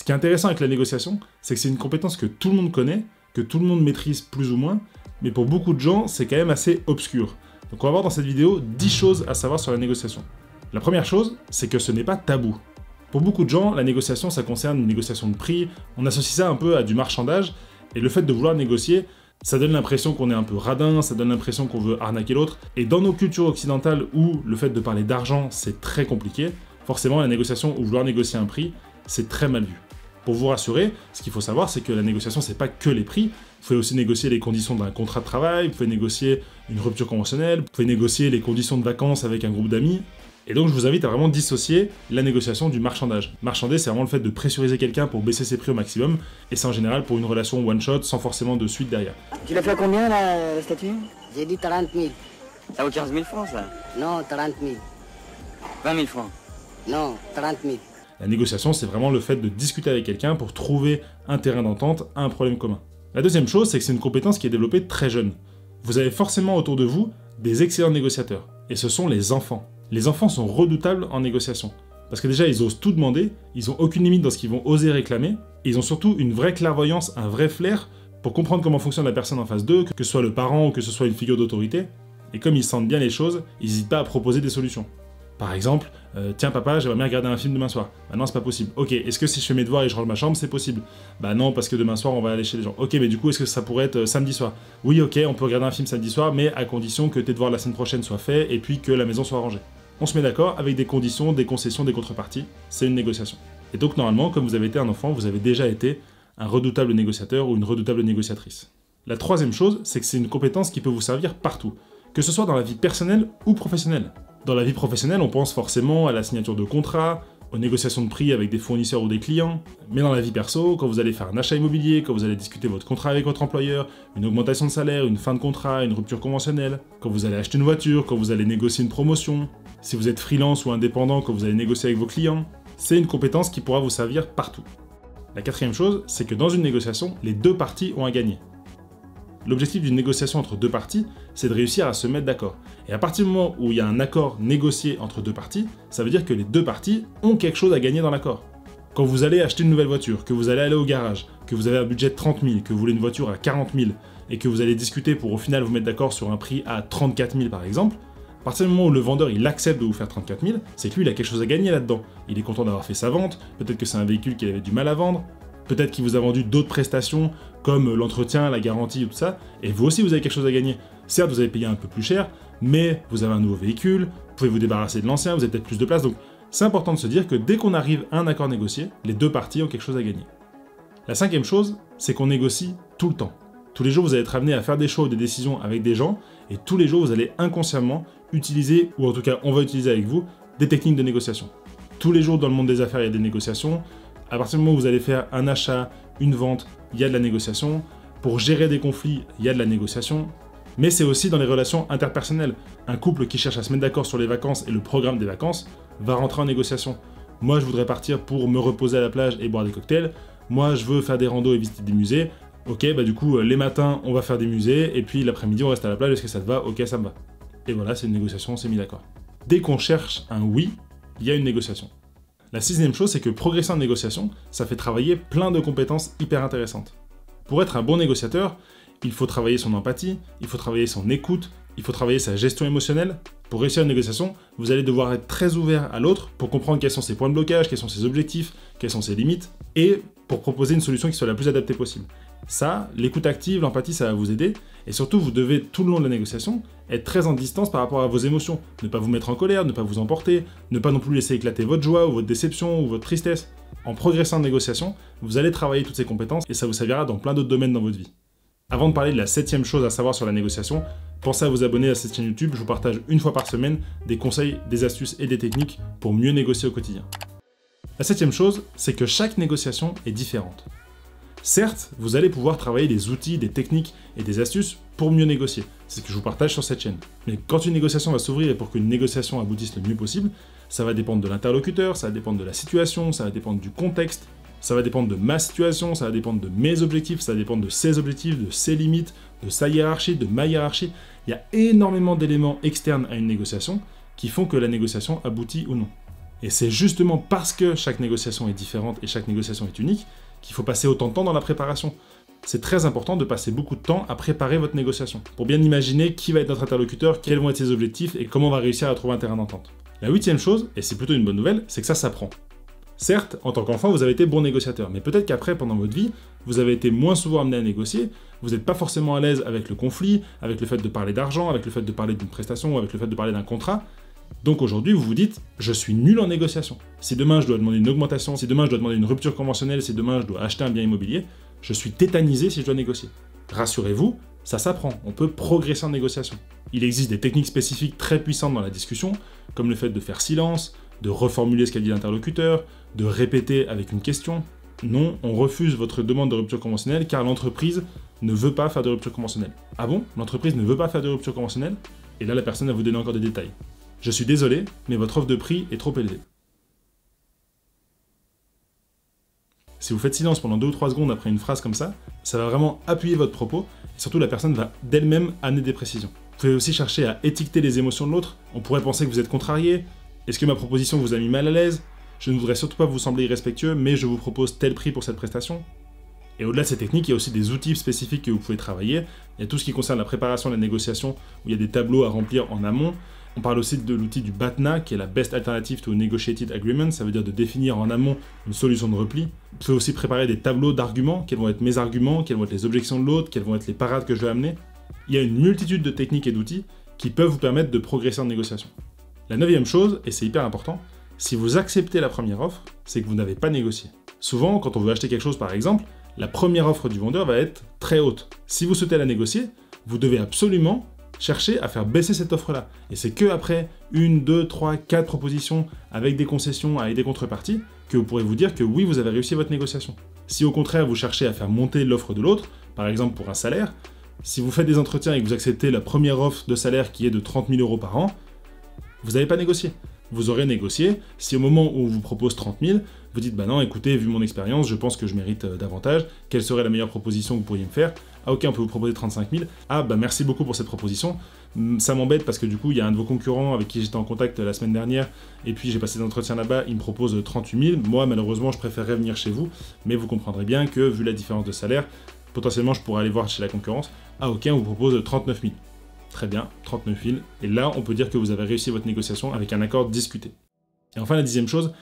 Ce qui est intéressant avec la négociation, c'est que c'est une compétence que tout le monde connaît, que tout le monde maîtrise plus ou moins, mais pour beaucoup de gens, c'est quand même assez obscur. Donc on va voir dans cette vidéo 10 choses à savoir sur la négociation. La première chose, c'est que ce n'est pas tabou. Pour beaucoup de gens, la négociation, ça concerne une négociation de prix, on associe ça un peu à du marchandage, et le fait de vouloir négocier, ça donne l'impression qu'on est un peu radin, ça donne l'impression qu'on veut arnaquer l'autre, et dans nos cultures occidentales où le fait de parler d'argent, c'est très compliqué, forcément la négociation ou vouloir négocier un prix, c'est très mal vu. Pour vous rassurer, ce qu'il faut savoir, c'est que la négociation, c'est pas que les prix. Vous pouvez aussi négocier les conditions d'un contrat de travail, vous pouvez négocier une rupture conventionnelle, vous pouvez négocier les conditions de vacances avec un groupe d'amis. Et donc je vous invite à vraiment dissocier la négociation du marchandage. Marchander, c'est vraiment le fait de pressuriser quelqu'un pour baisser ses prix au maximum, et c'est en général pour une relation one-shot, sans forcément de suite derrière. Tu l'as fait à combien la statue? J'ai dit 30 000. Ça vaut 15 000 francs ça? Non, 30 000. 20 000 francs? Non, 30 000. La négociation, c'est vraiment le fait de discuter avec quelqu'un pour trouver un terrain d'entente à un problème commun. La deuxième chose, c'est que c'est une compétence qui est développée très jeune. Vous avez forcément autour de vous des excellents négociateurs, et ce sont les enfants. Les enfants sont redoutables en négociation. Parce que déjà, ils osent tout demander, ils n'ont aucune limite dans ce qu'ils vont oser réclamer, et ils ont surtout une vraie clairvoyance, un vrai flair pour comprendre comment fonctionne la personne en face d'eux, que ce soit le parent ou que ce soit une figure d'autorité. Et comme ils sentent bien les choses, ils n'hésitent pas à proposer des solutions. Par exemple, tiens papa, j'aimerais bien regarder un film demain soir. Bah non, c'est pas possible. Ok, est-ce que si je fais mes devoirs et je range ma chambre, c'est possible? Bah non, parce que demain soir, on va aller chez les gens. Ok, mais du coup, est-ce que ça pourrait être samedi soir? Oui, ok, on peut regarder un film samedi soir, mais à condition que tes devoirs la semaine prochaine soient faits et puis que la maison soit rangée. On se met d'accord avec des conditions, des concessions, des contreparties. C'est une négociation. Et donc, normalement, comme vous avez été un enfant, vous avez déjà été un redoutable négociateur ou une redoutable négociatrice. La troisième chose, c'est que c'est une compétence qui peut vous servir partout, que ce soit dans la vie personnelle ou professionnelle. Dans la vie professionnelle, on pense forcément à la signature de contrats, aux négociations de prix avec des fournisseurs ou des clients, mais dans la vie perso, quand vous allez faire un achat immobilier, quand vous allez discuter votre contrat avec votre employeur, une augmentation de salaire, une fin de contrat, une rupture conventionnelle, quand vous allez acheter une voiture, quand vous allez négocier une promotion, si vous êtes freelance ou indépendant, quand vous allez négocier avec vos clients, c'est une compétence qui pourra vous servir partout. La quatrième chose, c'est que dans une négociation, les deux parties ont à gagner. L'objectif d'une négociation entre deux parties, c'est de réussir à se mettre d'accord. Et à partir du moment où il y a un accord négocié entre deux parties, ça veut dire que les deux parties ont quelque chose à gagner dans l'accord. Quand vous allez acheter une nouvelle voiture, que vous allez aller au garage, que vous avez un budget de 30 000, que vous voulez une voiture à 40 000, et que vous allez discuter pour au final vous mettre d'accord sur un prix à 34 000 par exemple, à partir du moment où le vendeur il accepte de vous faire 34 000, c'est que lui il a quelque chose à gagner là-dedans. Il est content d'avoir fait sa vente, peut-être que c'est un véhicule qu'il avait du mal à vendre, peut-être qu'il vous a vendu d'autres prestations, comme l'entretien, la garantie, tout ça, et vous aussi vous avez quelque chose à gagner. Certes, vous avez payé un peu plus cher, mais vous avez un nouveau véhicule, vous pouvez vous débarrasser de l'ancien, vous avez peut-être plus de place, donc c'est important de se dire que dès qu'on arrive à un accord négocié, les deux parties ont quelque chose à gagner. La cinquième chose, c'est qu'on négocie tout le temps. Tous les jours, vous allez être amené à faire des choix ou des décisions avec des gens, et tous les jours, vous allez inconsciemment utiliser, ou en tout cas, on va utiliser avec vous, des techniques de négociation. Tous les jours, dans le monde des affaires, il y a des négociations. À partir du moment où vous allez faire un achat, une vente, il y a de la négociation. Pour gérer des conflits, il y a de la négociation. Mais c'est aussi dans les relations interpersonnelles. Un couple qui cherche à se mettre d'accord sur les vacances et le programme des vacances va rentrer en négociation. Moi, je voudrais partir pour me reposer à la plage et boire des cocktails. Moi, je veux faire des randos et visiter des musées. Ok, bah du coup, les matins, on va faire des musées, et puis l'après-midi, on reste à la plage. Est-ce que ça te va? Ok, ça me va. Et voilà, c'est une négociation, on s'est mis d'accord. Dès qu'on cherche un oui, il y a une négociation. La sixième chose, c'est que progresser en négociation, ça fait travailler plein de compétences hyper intéressantes. Pour être un bon négociateur, il faut travailler son empathie, il faut travailler son écoute, il faut travailler sa gestion émotionnelle. Pour réussir une négociation, vous allez devoir être très ouvert à l'autre pour comprendre quels sont ses points de blocage, quels sont ses objectifs, quelles sont ses limites, et pour proposer une solution qui soit la plus adaptée possible. Ça, l'écoute active, l'empathie, ça va vous aider, et surtout, vous devez, tout le long de la négociation, être très en distance par rapport à vos émotions. Ne pas vous mettre en colère, ne pas vous emporter, ne pas non plus laisser éclater votre joie, ou votre déception, ou votre tristesse. En progressant en négociation, vous allez travailler toutes ces compétences, et ça vous servira dans plein d'autres domaines dans votre vie. Avant de parler de la septième chose à savoir sur la négociation, pensez à vous abonner à cette chaîne YouTube, je vous partage une fois par semaine des conseils, des astuces et des techniques pour mieux négocier au quotidien. La septième chose, c'est que chaque négociation est différente. Certes, vous allez pouvoir travailler des outils, des techniques et des astuces pour mieux négocier. C'est ce que je vous partage sur cette chaîne. Mais quand une négociation va s'ouvrir et pour qu'une négociation aboutisse le mieux possible, ça va dépendre de l'interlocuteur, ça va dépendre de la situation, ça va dépendre du contexte, ça va dépendre de ma situation, ça va dépendre de mes objectifs, ça va dépendre de ses objectifs, de ses limites, de sa hiérarchie, de ma hiérarchie. Il y a énormément d'éléments externes à une négociation qui font que la négociation aboutit ou non. Et c'est justement parce que chaque négociation est différente et chaque négociation est unique qu'il faut passer autant de temps dans la préparation. C'est très important de passer beaucoup de temps à préparer votre négociation, pour bien imaginer qui va être notre interlocuteur, quels vont être ses objectifs et comment on va réussir à trouver un terrain d'entente. La 8e chose, et c'est plutôt une bonne nouvelle, c'est que ça s'apprend. Certes, en tant qu'enfant, vous avez été bon négociateur, mais peut-être qu'après, pendant votre vie, vous avez été moins souvent amené à négocier, vous n'êtes pas forcément à l'aise avec le conflit, avec le fait de parler d'argent, avec le fait de parler d'une prestation, avec le fait de parler d'un contrat. Donc aujourd'hui, vous vous dites, je suis nul en négociation. Si demain je dois demander une augmentation, si demain je dois demander une rupture conventionnelle, si demain je dois acheter un bien immobilier, je suis tétanisé si je dois négocier. Rassurez-vous, ça s'apprend, on peut progresser en négociation. Il existe des techniques spécifiques très puissantes dans la discussion, comme le fait de faire silence, de reformuler ce qu'a dit l'interlocuteur, de répéter avec une question. Non, on refuse votre demande de rupture conventionnelle car l'entreprise ne veut pas faire de rupture conventionnelle. Ah bon? L'entreprise ne veut pas faire de rupture conventionnelle? Et là, la personne va vous donner encore des détails. Je suis désolé, mais votre offre de prix est trop élevée. Si vous faites silence pendant 2 ou 3 secondes après une phrase comme ça va vraiment appuyer votre propos, et surtout la personne va d'elle-même amener des précisions. Vous pouvez aussi chercher à étiqueter les émotions de l'autre. On pourrait penser que vous êtes contrarié. Est-ce que ma proposition vous a mis mal à l'aise? Je ne voudrais surtout pas vous sembler irrespectueux, mais je vous propose tel prix pour cette prestation. Et au-delà de ces techniques, il y a aussi des outils spécifiques que vous pouvez travailler. Il y a tout ce qui concerne la préparation de la négociation, où il y a des tableaux à remplir en amont. On parle aussi de l'outil du BATNA, qui est la Best Alternative to a Negotiated Agreement, ça veut dire de définir en amont une solution de repli. Vous pouvez aussi préparer des tableaux d'arguments, quels vont être mes arguments, quelles vont être les objections de l'autre, quelles vont être les parades que je vais amener. Il y a une multitude de techniques et d'outils qui peuvent vous permettre de progresser en négociation. La 9e chose, et c'est hyper important, si vous acceptez la première offre, c'est que vous n'avez pas négocié. Souvent, quand on veut acheter quelque chose par exemple, la première offre du vendeur va être très haute. Si vous souhaitez la négocier, vous devez absolument chercher à faire baisser cette offre-là. Et c'est que après 1, 2, 3, 4 propositions avec des concessions, avec des contreparties, que vous pourrez vous dire que oui, vous avez réussi votre négociation. Si au contraire, vous cherchez à faire monter l'offre de l'autre, par exemple pour un salaire, si vous faites des entretiens et que vous acceptez la première offre de salaire qui est de 30 000 € par an, vous n'avez pas négocié. Vous aurez négocié si au moment où on vous propose 30 000, vous dites « Bah non, écoutez, vu mon expérience, je pense que je mérite davantage. Quelle serait la meilleure proposition que vous pourriez me faire ? Ah ok, on peut vous proposer 35 000. Ah bah merci beaucoup pour cette proposition. Ça m'embête parce que du coup, il y a un de vos concurrents avec qui j'étais en contact la semaine dernière, et puis j'ai passé des entretiens là-bas, il me propose 38 000. Moi, malheureusement, je préférerais venir chez vous, mais vous comprendrez bien que, vu la différence de salaire, potentiellement, je pourrais aller voir chez la concurrence. Ah ok, on vous propose 39 000. Très bien, 39 000. Et là, on peut dire que vous avez réussi votre négociation avec un accord discuté. Et enfin, la 10e chose,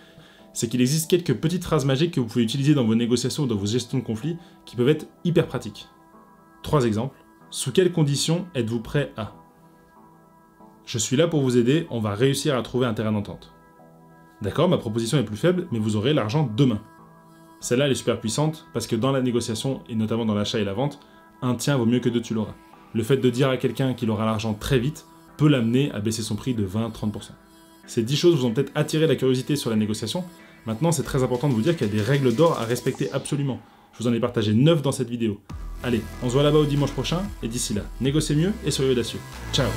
c'est qu'il existe quelques petites phrases magiques que vous pouvez utiliser dans vos négociations ou dans vos gestions de conflits qui peuvent être hyper pratiques. 3 exemples. Sous quelles conditions êtes-vous prêt à? Je suis là pour vous aider, on va réussir à trouver un terrain d'entente. D'accord, ma proposition est plus faible, mais vous aurez l'argent demain. Celle-là, elle est super puissante parce que dans la négociation, et notamment dans l'achat et la vente, un tien vaut mieux que 2 tu l'auras. Le fait de dire à quelqu'un qu'il aura l'argent très vite peut l'amener à baisser son prix de 20-30%. Ces 10 choses vous ont peut-être attiré la curiosité sur la négociation. Maintenant, c'est très important de vous dire qu'il y a des règles d'or à respecter absolument. Je vous en ai partagé 9 dans cette vidéo. Allez, on se voit là-bas au dimanche prochain, et d'ici là, négociez mieux et soyez audacieux. Ciao!